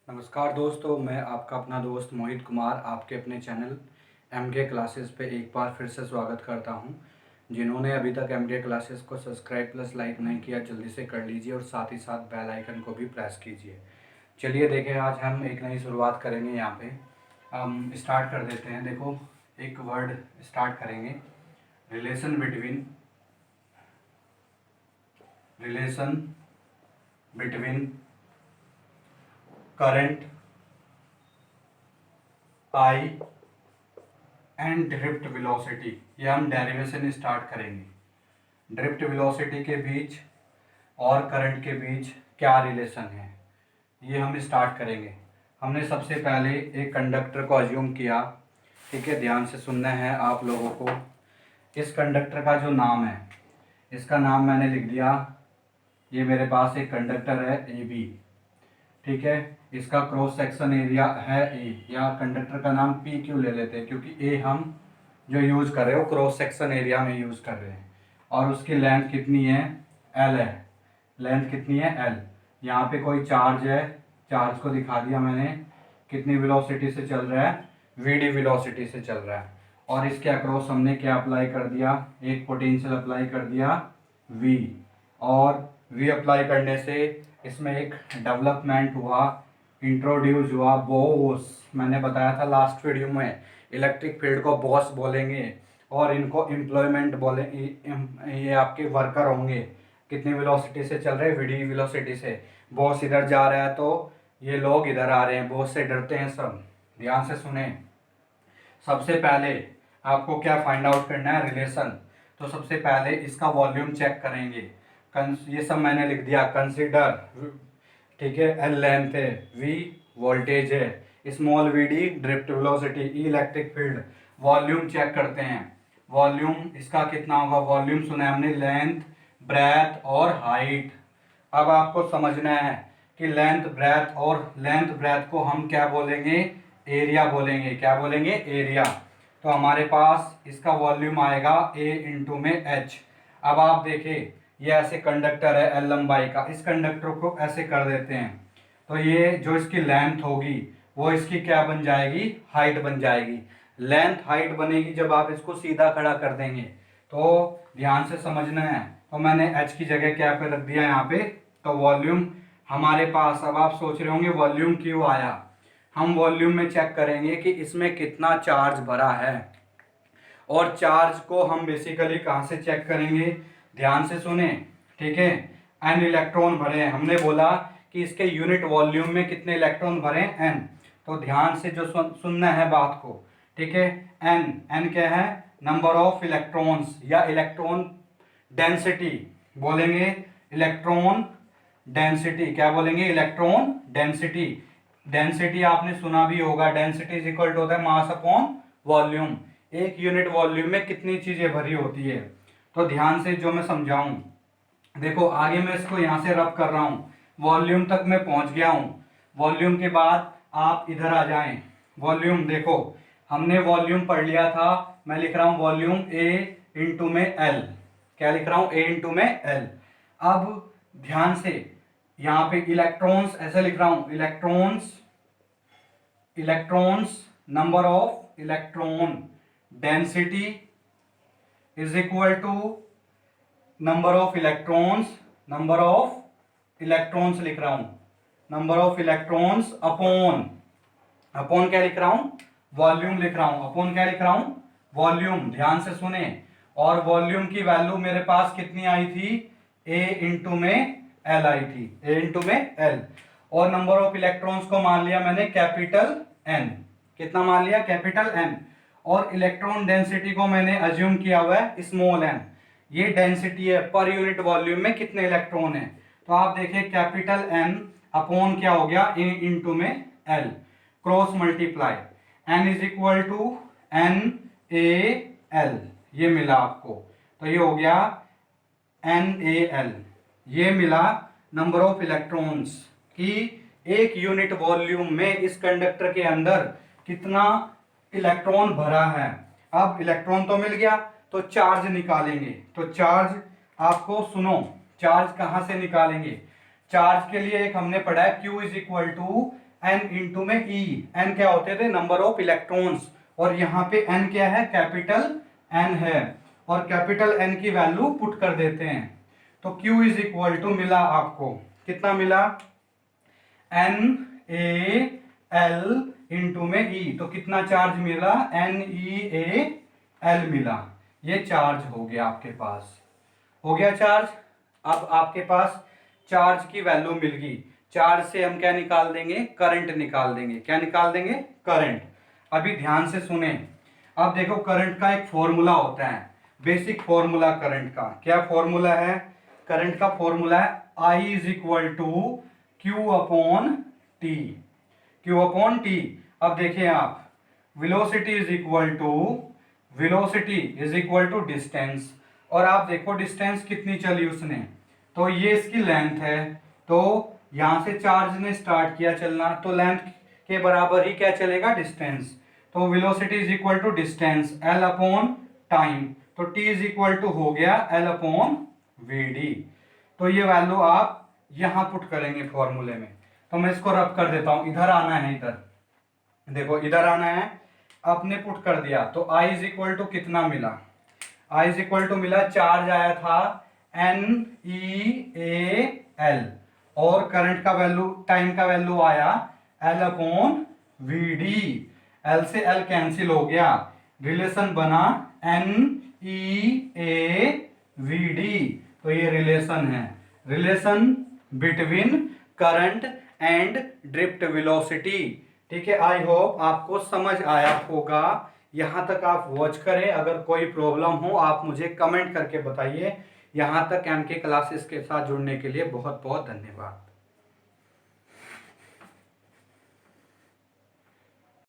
नमस्कार दोस्तों, मैं आपका अपना दोस्त मोहित कुमार आपके अपने चैनल एमके क्लासेस पे एक बार फिर से स्वागत करता हूं। जिन्होंने अभी तक एमके क्लासेस को सब्सक्राइब प्लस लाइक नहीं किया जल्दी से कर लीजिए और साथ ही साथ बेल आइकन को भी प्रेस कीजिए। चलिए देखें, आज हम एक नई शुरुआत करेंगे। यहाँ पे हम स्टार्ट कर देते हैं। देखो, एक वर्ड स्टार्ट करेंगे, relation between current I and drift velocity. ये हम डेरिवेशन स्टार्ट करेंगे। ड्रिफ्ट वेलोसिटी के बीच और करंट के बीच क्या रिलेशन है, ये हम स्टार्ट करेंगे। हमने सबसे पहले एक कंडक्टर को अज्यूम किया। ठीक है, ध्यान से सुनना है आप लोगों को। इस कंडक्टर का जो नाम है, इसका नाम मैंने लिख दिया। ये मेरे पास एक कंडक्टर है ए बी। ठीक है, इसका क्रॉस सेक्शन एरिया है ए, या कंडक्टर का नाम पी क्यों ले लेते हैं, क्योंकि ए हम जो यूज कर रहे हो क्रॉस सेक्शन एरिया में यूज कर रहे हैं। और उसकी लेंथ कितनी है, एल है। लेंथ कितनी है, एल। यहाँ पे कोई चार्ज है, चार्ज को दिखा दिया मैंने। कितनी वेलोसिटी से चल रहा है, वीडी वेलोसिटी से चल रहा है। और इसके अक्रॉस हमने क्या अप्लाई कर दिया, एक पोटेंशियल अप्लाई कर दिया वी। और वी अप्लाई करने से इसमें एक डेवलपमेंट हुआ, इंट्रोड्यूस हुआ बॉस। मैंने बताया था लास्ट वीडियो में, इलेक्ट्रिक फील्ड को बॉस बोलेंगे और इनको एम्प्लॉयमेंट बोले। ये आपके वर्कर होंगे। कितनी वेलोसिटी से चल रहे हैं, वीडी वेलोसिटी से। बॉस इधर जा रहा है तो ये लोग इधर आ रहे हैं, बॉस से डरते हैं सब। ध्यान से सुने। सबसे पहले आपको क्या फाइंड आउट करना है, रिलेशन। तो सबसे पहले इसका वॉल्यूम चेक करेंगे। ये सब मैंने लिख दिया। कंसीडर, ठीक है, एल लेंथ है, वी वोल्टेज है, small V D drift velocity, E electric field. Volume check करते हैं। वॉल्यूम इसका कितना होगा, वॉल्यूम सुना है हमने, लेंथ ब्रेथ और हाइट। अब आपको समझना है कि लेंथ ब्रेथ को हम क्या बोलेंगे, एरिया बोलेंगे। क्या बोलेंगे, एरिया। तो हमारे पास इसका वॉल्यूम आएगा ए इंटू में एच। अब आप देखें, ये ऐसे कंडक्टर है एल लंबाई का, इस कंडक्टर को ऐसे कर देते हैं तो ये जो इसकी लेंथ होगी वो इसकी क्या बन जाएगी, हाइट बन जाएगी। लेंथ हाइट बनेगी जब आप इसको सीधा खड़ा कर देंगे। तो ध्यान से समझना है। तो मैंने एच की जगह क्या पे रख दिया यहाँ पे। तो वॉल्यूम हमारे पास, अब आप सोच रहे होंगे वॉल्यूम क्यों आया। हम वॉल्यूम में चेक करेंगे कि इसमें कितना चार्ज भरा है। और चार्ज को हम बेसिकली कहाँ से चेक करेंगे, ध्यान से सुने। ठीक है, एन इलेक्ट्रॉन भरे हैं। हमने बोला कि इसके यूनिट वॉल्यूम में कितने इलेक्ट्रॉन भरे, एन। तो ध्यान से जो सुनना है बात को। ठीक है, एन, एन क्या है, नंबर ऑफ इलेक्ट्रॉन्स या इलेक्ट्रॉन डेंसिटी बोलेंगे। इलेक्ट्रॉन डेंसिटी क्या बोलेंगे, इलेक्ट्रॉन डेंसिटी। डेंसिटी आपने सुना भी होगा, डेंसिटी इज इक्वल टू होता है मास अपॉन वॉल्यूम। एक यूनिट वॉल्यूम में कितनी चीजें भरी होती है। तो ध्यान से जो मैं समझाऊं, देखो आगे मैं इसको यहां से रब कर रहा हूं, वॉल्यूम तक मैं पहुंच गया हूं। वॉल्यूम के बाद आप इधर आ जाएं। वॉल्यूम देखो, हमने वॉल्यूम पढ़ लिया था। मैं लिख रहा हूं वॉल्यूम ए इंटू में एल। क्या लिख रहा हूं, ए इंटू में एल। अब ध्यान से यहां पे इलेक्ट्रॉन्स ऐसे लिख रहा हूं, electrons number of electron density is equal to number of electrons लिख रहा हूं, नंबर ऑफ इलेक्ट्रॉन्स अपॉन क्या लिख रहा हूं, वॉल्यूम लिख रहा हूं। अपॉन क्या लिख रहा हूं, वॉल्यूम। ध्यान से सुने। और वॉल्यूम की वैल्यू मेरे पास कितनी आई थी, ए इंटू में एल आई थी, ए इंटू में एल। और नंबर ऑफ इलेक्ट्रॉन्स को मान लिया मैंने कैपिटल एन। कितना मान लिया, कैपिटल एन। और इलेक्ट्रॉन डेंसिटी को मैंने अज्यूम किया हुआ है स्मॉल एन। ये डेंसिटी है पर यूनिट वॉल्यूम में कितने इलेक्ट्रॉन है। तो आप देखिए कैपिटल एन अपॉन क्या हो गया, ए इंटू में L, cross multiply, N is equal to N A L. ये मिला आपको। तो ये हो गया एन ए एल। ये मिला नंबर ऑफ इलेक्ट्रॉन्स की एक यूनिट वॉल्यूम में इस कंडक्टर के अंदर कितना इलेक्ट्रॉन भरा है। अब इलेक्ट्रॉन तो मिल गया, तो चार्ज निकालेंगे। तो चार्ज आपको सुनो, चार्ज कहां से निकालेंगे। चार्ज के लिए एक हमने पढ़ा है Q is equal to N into में ई, एन क्या होते थे, नंबर ऑफ इलेक्ट्रॉन्स, और यहाँ पे एन क्या है, कैपिटल एन है, और कैपिटल एन की वैल्यू पुट कर देते हैं। तो Q इज इक्वल टू मिला आपको, कितना मिला, एन ए एल इंटू में ई, तो कितना चार्ज मिला, एन ई ए एल मिला। ये चार्ज हो गया आपके पास, हो गया चार्ज। अब आपके पास चार्ज की वैल्यू मिल गई, चार्ज से हम क्या निकाल देंगे, करंट निकाल देंगे। क्या निकाल देंगे, करंट। अभी ध्यान से सुने, अब देखो करंट का एक फॉर्मूला होता है, बेसिक फॉर्मूला करंट का। क्या फॉर्मूला है, करंट का फॉर्मूला है I is equal to Q upon T, Q upon T. अब देखिए आप, velocity is equal to, velocity is equal to distance, और आप देखो डिस्टेंस कितनी चली उसने, तो ये इसकी लेंथ है, तो यहां से चार्ज ने स्टार्ट किया चलना, तो लेंथ के बराबर ही क्या चलेगा, डिस्टेंस। तो velocity is equal to distance L upon time, तो टी इज इक्वल टू हो गया एल अपॉन वी डी। तो ये वैल्यू आप यहां पुट करेंगे फॉर्मूले में। तो मैं इसको रब कर देता हूं, इधर आना है, इधर देखो इधर आना है, आपने पुट कर दिया, तो I इज इक्वल टू कितना मिला, I इज इक्वल टू मिला, चार्ज आया था एन ई ए एल, और करंट का वैल्यू, टाइम का वैल्यू आया L upon V D. L से एल कैंसिल हो गया, रिलेशन बना N E A V D. तो ये रिलेशन है, relation between current and drift velocity. ठीक है, आई होप आपको समझ आया होगा। यहाँ तक आप वॉच करें, अगर कोई प्रॉब्लम हो आप मुझे कमेंट करके बताइए। यहाँ तक MK क्लासेस के साथ जुड़ने के लिए बहुत बहुत धन्यवाद।